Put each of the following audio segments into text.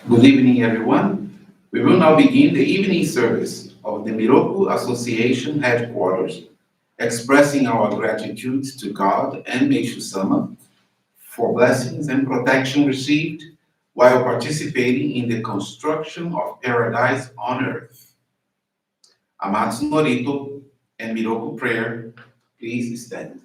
Good evening, everyone. We will now begin the evening service of the Miroku Association headquarters, expressing our gratitude to God and Meishu-sama for blessings and protection received while participating in the construction of paradise on earth. Amatsu Norito and Miroku prayer, please stand.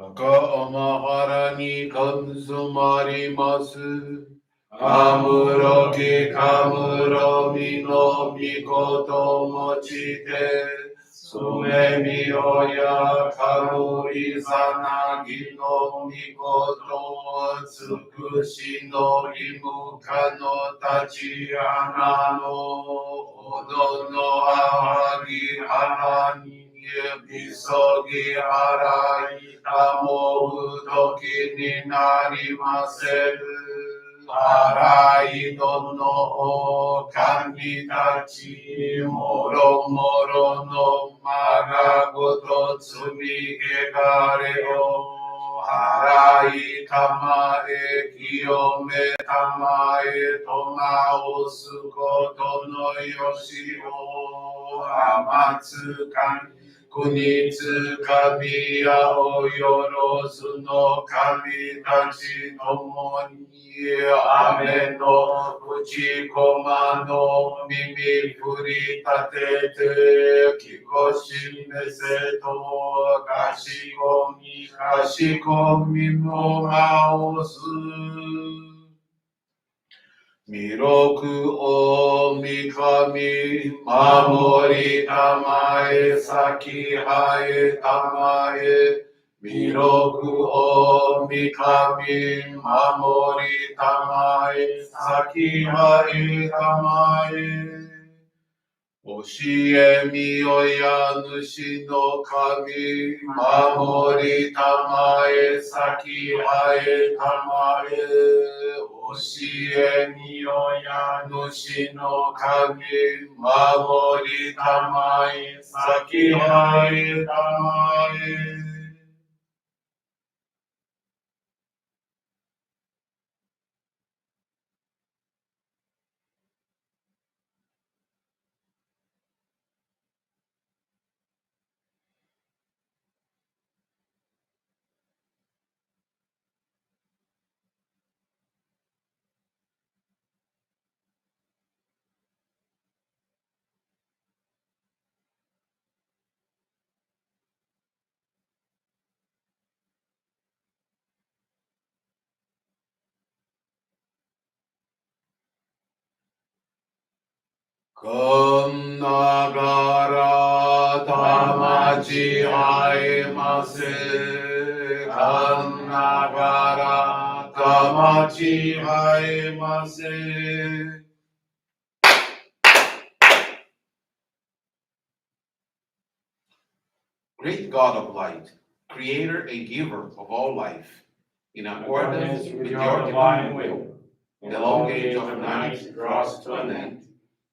Amahara ni kanzumarimasu. Kamuroki kamuromi no mikoto mochite. Sumemi oya karuri zanagi no mikoto. Tsukushi no imuka no tachi anano. Odo no ahagi harani. Misogi harai kamo utoki ni narimaseru. アライドの神たちもろもろのまがごと積み汚れを洗いたまえ清めたまえと直すことのよしをあまつかみ国つかみやおよろずの神たちともに雨の口駒の耳振り立ててきこしめせとかしこみも直す弥勒を御神守りたまえ先生えたまえ弥勒を御神守りたまえ先生えたまえ教えみよや主の神守りたまえ先生えたまえ教えみよや主の神守りたまえ先生えたまえこんながらたまちあいませ。こんながらたまちあいませ。Great God of light, creator and giver of all life, in accordance with your divine will, the long age of night draws to an end.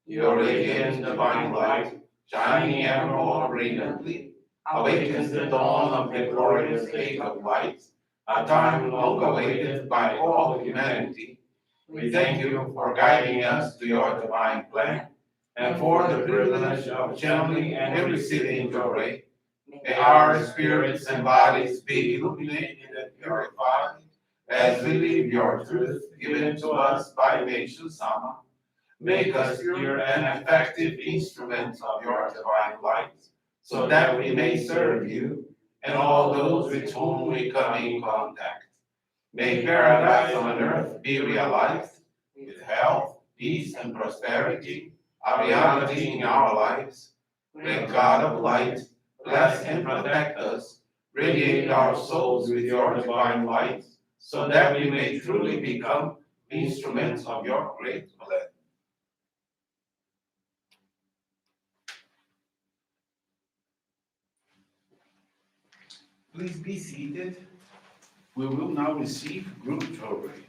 Your radiant divine light, shining ever more brilliantly, awakens the dawn of the glorious age of light, a time long awaited by all humanity. We thank you for guiding us to your divine plan, and for the privilege of channeling and receiving your ray. May our spirits and bodies be illuminated and purified as we live your truth given to us by Meishu-sama. Make us pure and effective instruments of your divine light, so that we may serve you and all those with whom we come in contact. May paradise on earth be realized, with health, peace, and prosperity, a reality in our lives. Great God of light, bless and protect us, radiate our souls with your divine light, so that we may truly become instruments of your great plan. Please be seated. We will now receive group jewelry.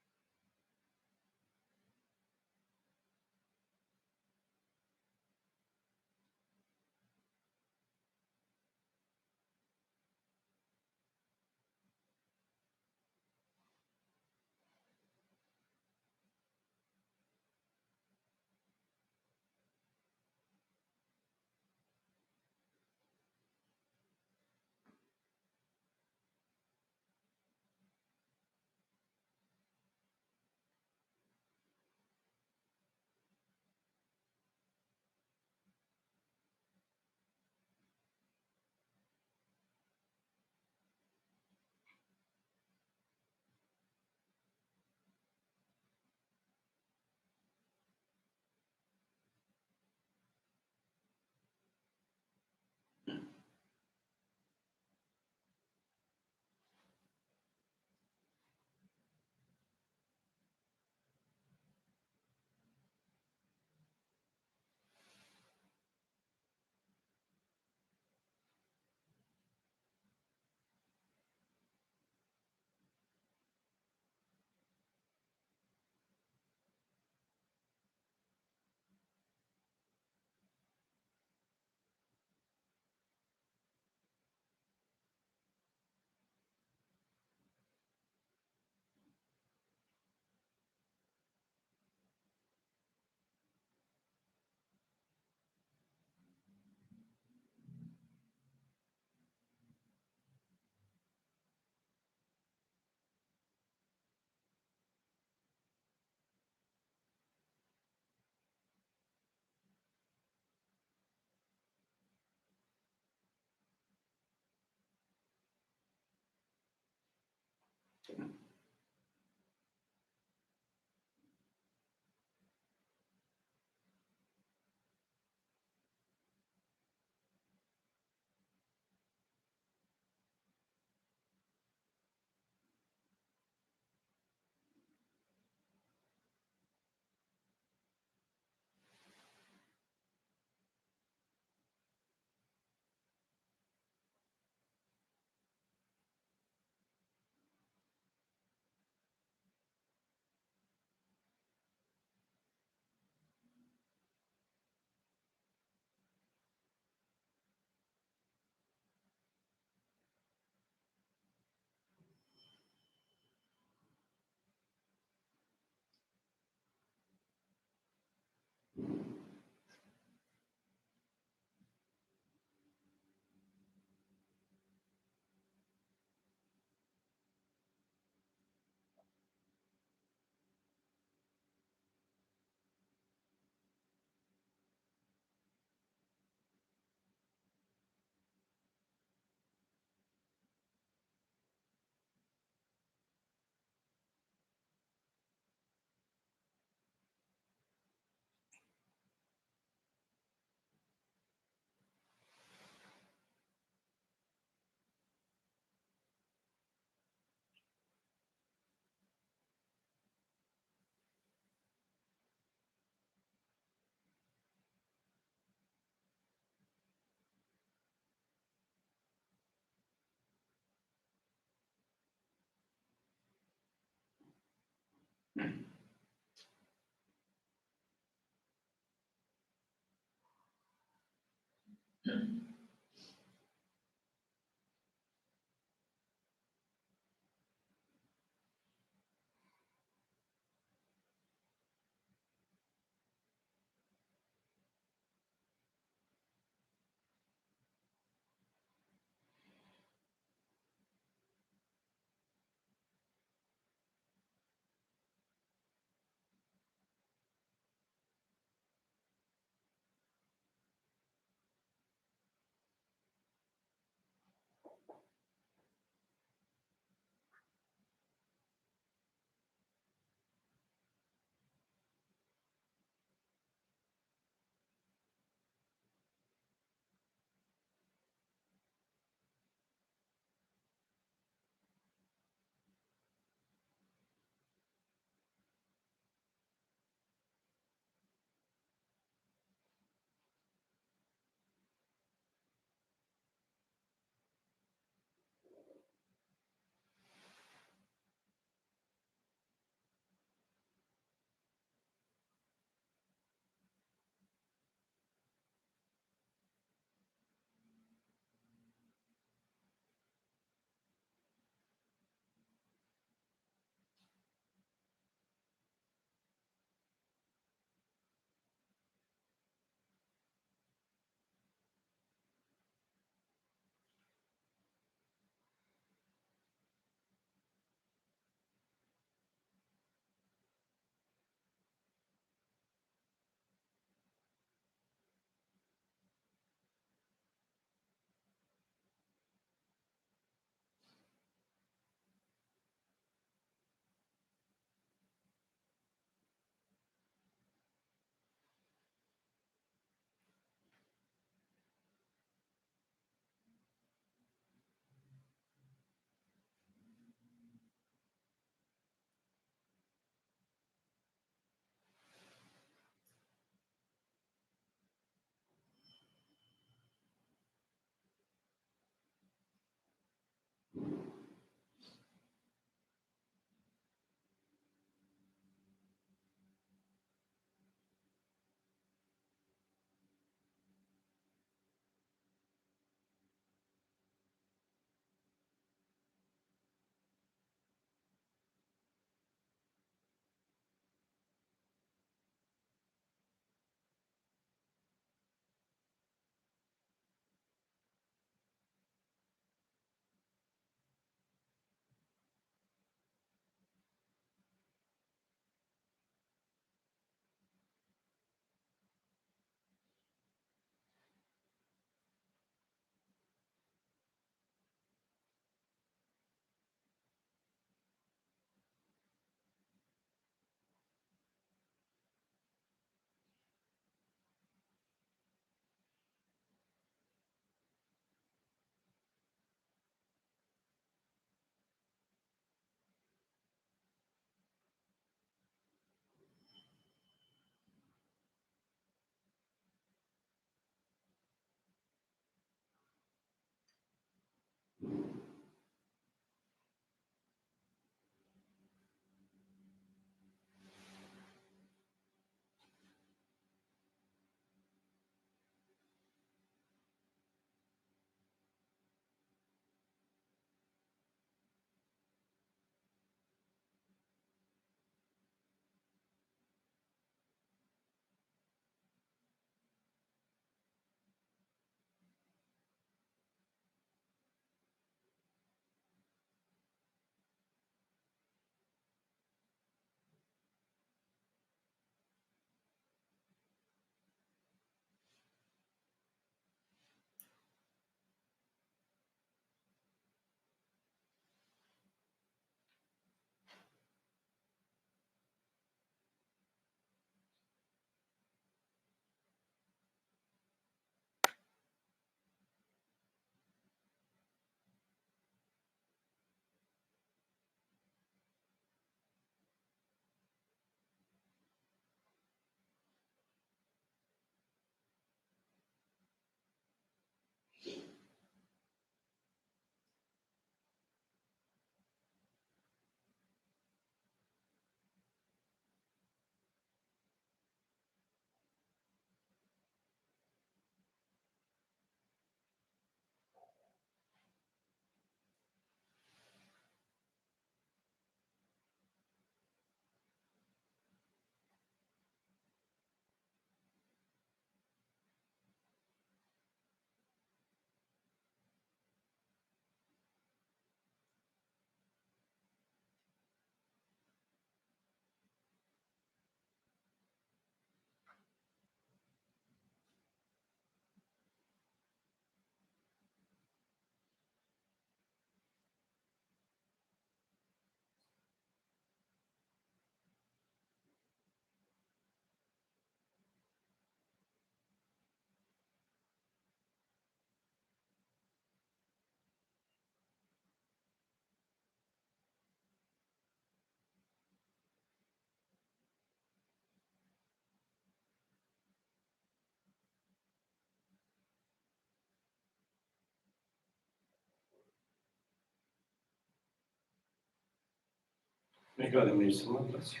May God and Meishu-sama bless you.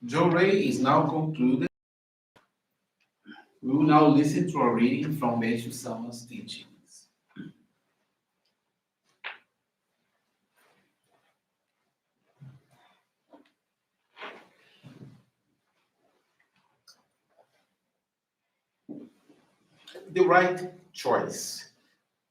Jorei is now concluded. We will now listen to a reading from Meishu-sama's teachings. The right choice.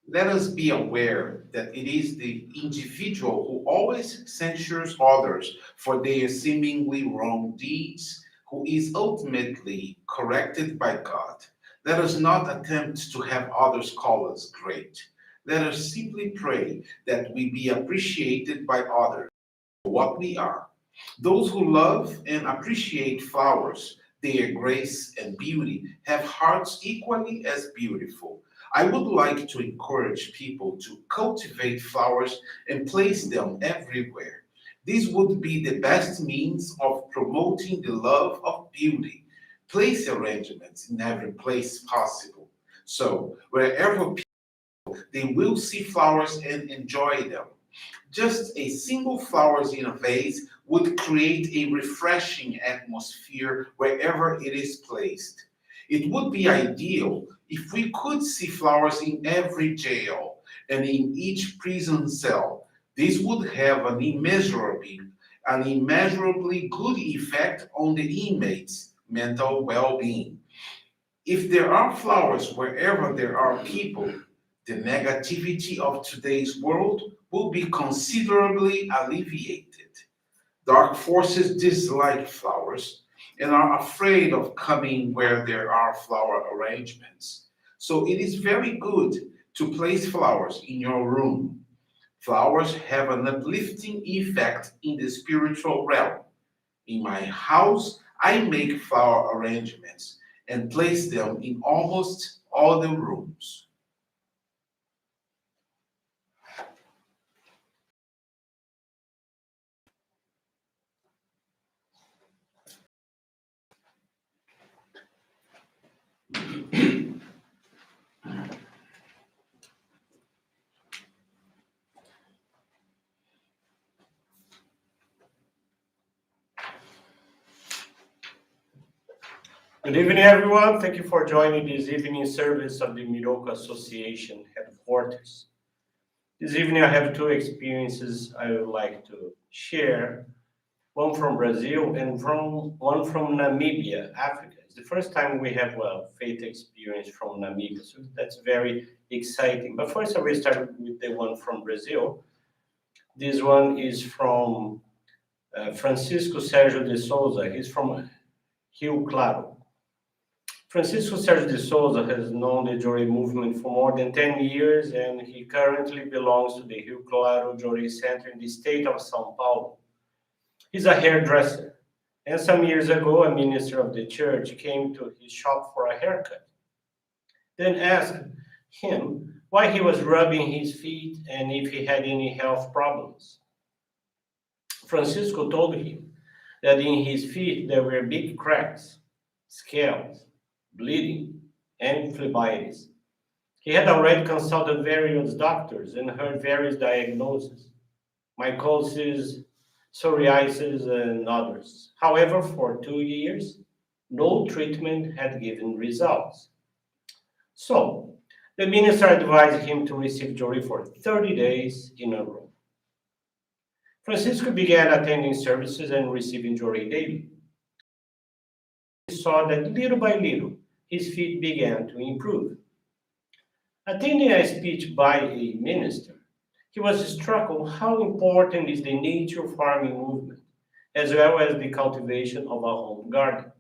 Let us be aware that it is the individual who always censures others for their seemingly wrong deeds, who is ultimately corrected by God. Let us not attempt to have others call us great. Let us simply pray that we be appreciated by others for what we are. Those who love and appreciate flowers, their grace and beauty, have hearts equally as beautiful. I would like to encourage people to cultivate flowers and place them everywhere. This would be the best means of promoting the love of beauty. Place arrangements in every place possible. So, wherever people, they will see flowers and enjoy them. Just a single flowers in a vase would create a refreshing atmosphere wherever it is placed. It would be ideal if we could see flowers in every jail and in each prison cell. This would have an immeasurably good effect on the inmates' mental well-being. If there are flowers wherever there are people, the negativity of today's world will be considerably alleviated. Dark forces dislike flowers and are afraid of coming where there are flower arrangements. So it is very good to place flowers in your room. Flowers have an uplifting effect in the spiritual realm. In my house, I make flower arrangements and place them in almost all the rooms. Good evening, everyone. Thank you for joining this evening service of the Miroku Association headquarters. This evening, I have two experiences I would like to share. One from Brazil and one from Namibia, Africa. It's the first time we have a faith experience from Namibia, so that's very exciting. But first, I will start with the one from Brazil. This one is from Francisco Sérgio de Souza. He's from Rio Claro. Francisco Sérgio de Souza has known the Jorei movement for more than 10 years, and he currently belongs to the Rio Claro Jorei Center in the state of São Paulo. He's a hairdresser, and some years ago, a minister of the church came to his shop for a haircut, then asked him why he was rubbing his feet and if he had any health problems. Francisco told him that in his feet there were big cracks, scales, bleeding, and phlebitis. He had already consulted various doctors and heard various diagnoses: mycosis, psoriasis, and others. However, for 2 years, no treatment had given results. So, the minister advised him to receive Jorei for 30 days in a row. Francisco began attending services and receiving Jorei daily. He saw that little by little, his feet began to improve. Attending a speech by a minister, he was struck on how important is the nature farming movement, as well as the cultivation of a home garden.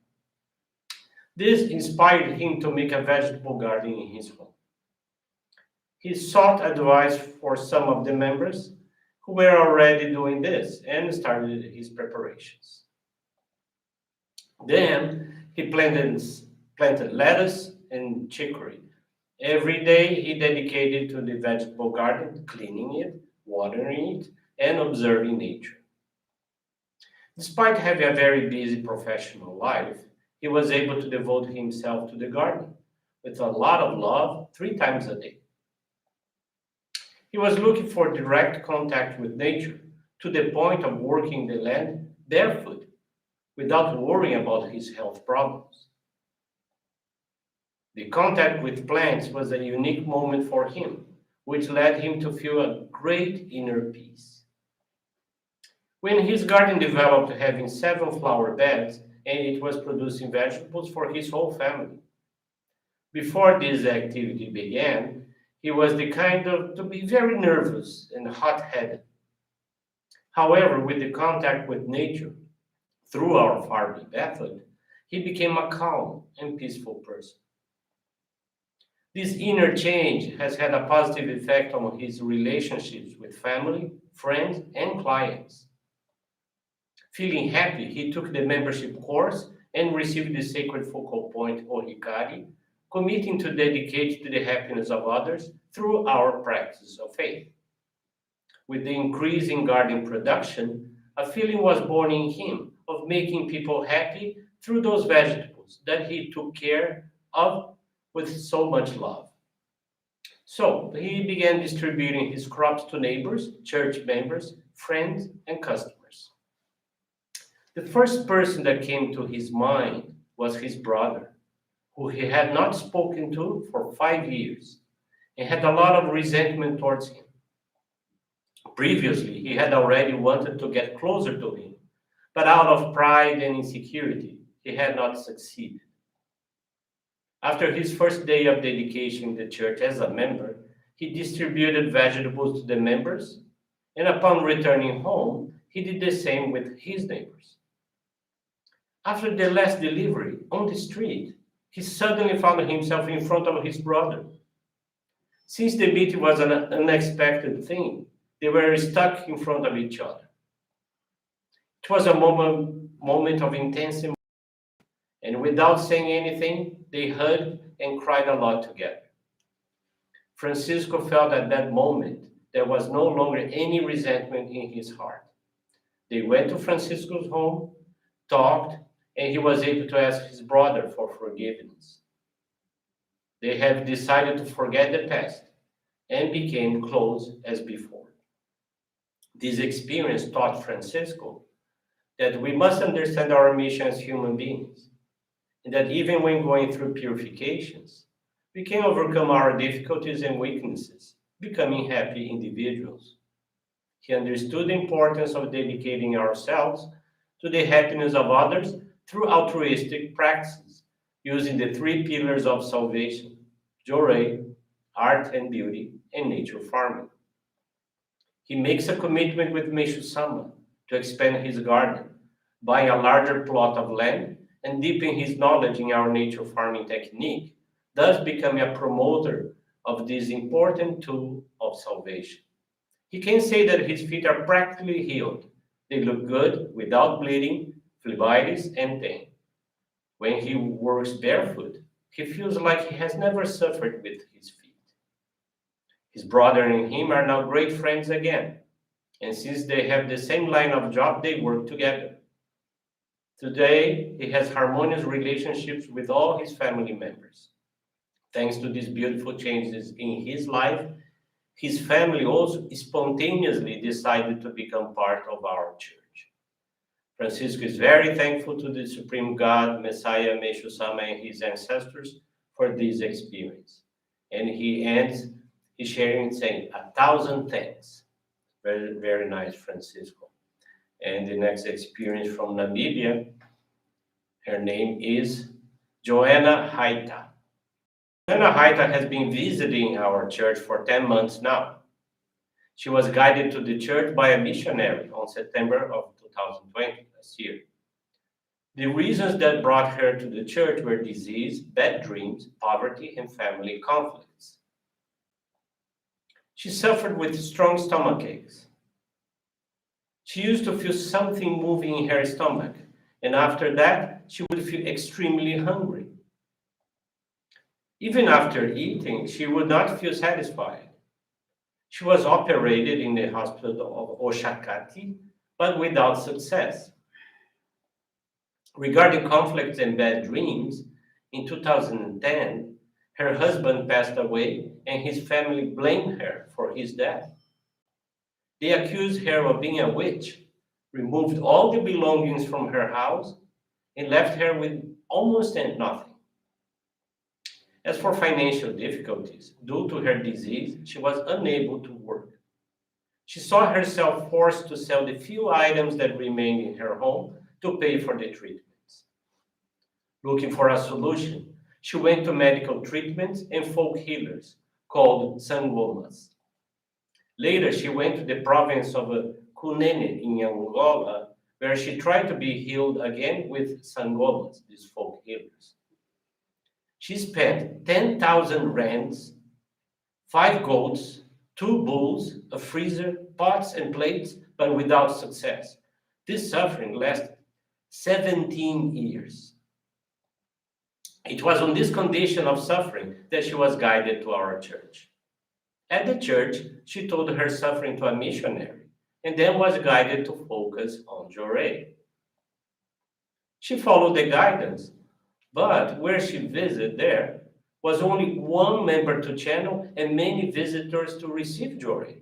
This inspired him to make a vegetable garden in his home. He sought advice for some of the members who were already doing this and started his preparations. Then he planted lettuce and chicory. Every day he dedicated to the vegetable garden, cleaning it, watering it, and observing nature. Despite having a very busy professional life, he was able to devote himself to the garden with a lot of love 3 times a day. He was looking for direct contact with nature to the point of working the land barefoot without worrying about his health problems. The contact with plants was a unique moment for him, which led him to feel a great inner peace. When his garden developed, having 7 flower beds, and it was producing vegetables for his whole family. Before this activity began, he was the kind of to be very nervous and hot-headed. However, with the contact with nature through our farming method, he became a calm and peaceful person. This inner change has had a positive effect on his relationships with family, friends, and clients. Feeling happy, he took the membership course and received the sacred focal point Ohikari, committing to dedicate to the happiness of others through our practice of faith. With the increase in garden production, a feeling was born in him of making people happy through those vegetables that he took care of with so much love. So he began distributing his crops to neighbors, church members, friends, and customers. The first person that came to his mind was his brother, who he had not spoken to for 5 years and had a lot of resentment towards him. Previously, he had already wanted to get closer to him, but out of pride and insecurity, he had not succeeded. After his first day of dedication in the church as a member, he distributed vegetables to the members, and upon returning home, he did the same with his neighbors. After the last delivery on the street, he suddenly found himself in front of his brother. Since the meeting was an unexpected thing, they were stuck in front of each other. It was a moment of intense emotion, and without saying anything, they hugged and cried a lot together. Francisco felt at that moment there was no longer any resentment in his heart. They went to Francisco's home, talked, and he was able to ask his brother for forgiveness. They have decided to forget the past and became close as before. This experience taught Francisco that we must understand our mission as human beings, and that even when going through purifications, we can overcome our difficulties and weaknesses, becoming happy individuals. He understood the importance of dedicating ourselves to the happiness of others through altruistic practices, using the 3 pillars of salvation: joy, art and beauty, and nature farming. He makes a commitment with Meishu-sama to expand his garden, buy a larger plot of land, and deepen his knowledge in our nature farming technique, thus becoming a promoter of this important tool of salvation. He can say that his feet are practically healed. They look good without bleeding, phlebitis, and pain. When he works barefoot, he feels like he has never suffered with his feet. His brother and him are now great friends again, and since they have the same line of job, they work together. Today, he has harmonious relationships with all his family members. Thanks to these beautiful changes in his life, his family also spontaneously decided to become part of our church. Francisco is very thankful to the Supreme God, Messiah, Meishu-sama, and his ancestors for this experience. And he ends his sharing saying, 1,000 thanks. Very, very nice, Francisco. And the next experience from Namibia, her name is Joanna Haita. Joanna Haita has been visiting our church for 10 months now. She was guided to the church by a missionary on September of 2020, last year. The reasons that brought her to the church were disease, bad dreams, poverty, and family conflicts. She suffered with strong stomach aches. She used to feel something moving in her stomach, and after that, she would feel extremely hungry. Even after eating, she would not feel satisfied. She was operated in the hospital of Oshakati, but without success. Regarding conflicts and bad dreams, in 2010, Her husband passed away, and his family blamed her for his death. They accused her of being a witch, removed all the belongings from her house, and left her with almost nothing. As for financial difficulties, due to her disease, she was unable to work. She saw herself forced to sell the few items that remained in her home to pay for the treatments. Looking for a solution, she went to medical treatments and folk healers called sangomas. Later, she went to the province of Cunene in Angola, where she tried to be healed again with sangomas, these folk healers. She spent 10,000 rands, 5 goats, 2 bulls, a freezer, pots and plates, but without success. This suffering lasted 17 years. It was on this condition of suffering that she was guided to our church. At the church, she told her suffering to a missionary and then was guided to focus on Jorei. She followed the guidance, but where she visited there was only one member to channel and many visitors to receive Jorei.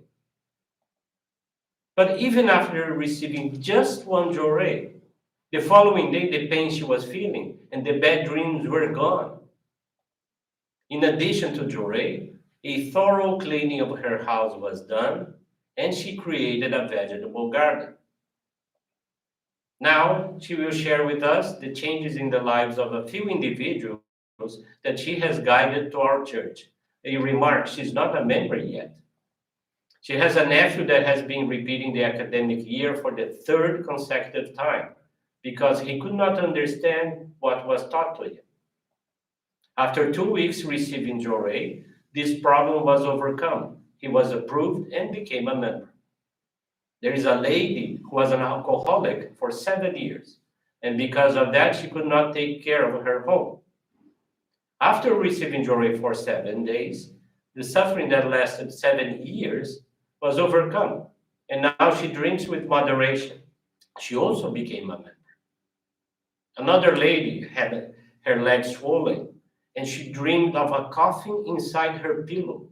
But even after receiving just one Jorei, the following day the pain she was feeling and the bad dreams were gone. In addition to Jorei, a thorough cleaning of her house was done, and she created a vegetable garden. Now, she will share with us the changes in the lives of a few individuals that she has guided to our church. A remark, she's not a member yet. She has a nephew that has been repeating the academic year for the 3rd consecutive time because he could not understand what was taught to him. After 2 weeks receiving Jorei, this problem was overcome. He was approved and became a member. There is a lady who was an alcoholic for 7 years, and because of that, she could not take care of her home. After receiving Jorei for 7 days, the suffering that lasted 7 years was overcome, and now she drinks with moderation. She also became a member. Another lady had her legs swollen, and she dreamed of a coffin inside her pillow,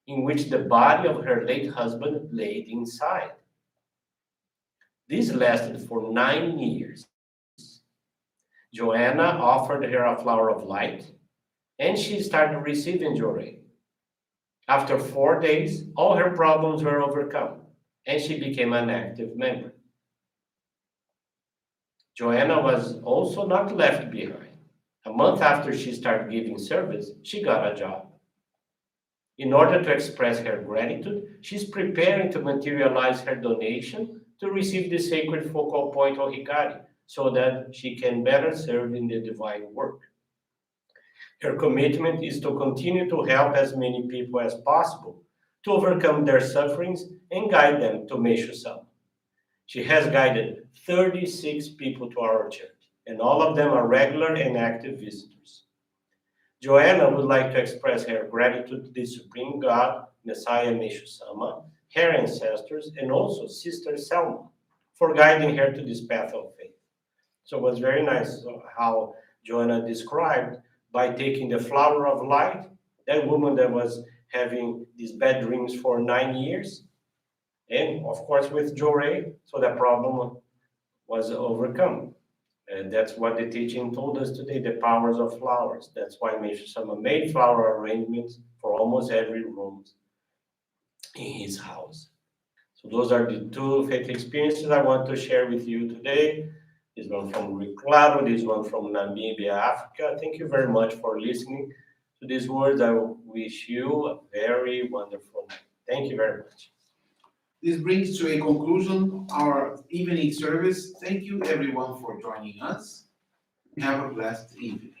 in which the body of her late husband laid inside. This lasted for 9 years. Joanna offered her a flower of light, and she started receiving Jorei. After 4 days, all her problems were overcome, and she became an active member. Joanna was also not left behind. A month after she started giving service, she got a job. In order to express her gratitude, she's preparing to materialize her donation to receive the sacred focal point of Hikari so that she can better serve in the divine work. Her commitment is to continue to help as many people as possible to overcome their sufferings and guide them to Meishu-sama. She has guided 36 people to our church, and all of them are regular and active visitors. Joanna would like to express her gratitude to the Supreme God, Messiah Meishu-sama, her ancestors, and also Sister Selma for guiding her to this path of faith. So it was very nice how Joanna described by taking the flower of light, that woman that was having these bad dreams for 9 years, and of course with Jorei, so that problem was overcome. And that's what the teaching told us today, the powers of flowers. That's why Meishu-sama made flower arrangements for almost every room in his house. So those are the 2 faith experiences I want to share with you today. This one from Claro, this one from Namibia, Africa. Thank you very much for listening to these words. I wish you a very wonderful night. Thank you very much. This brings to a conclusion our evening service. Thank you everyone for joining us. Have a blessed evening.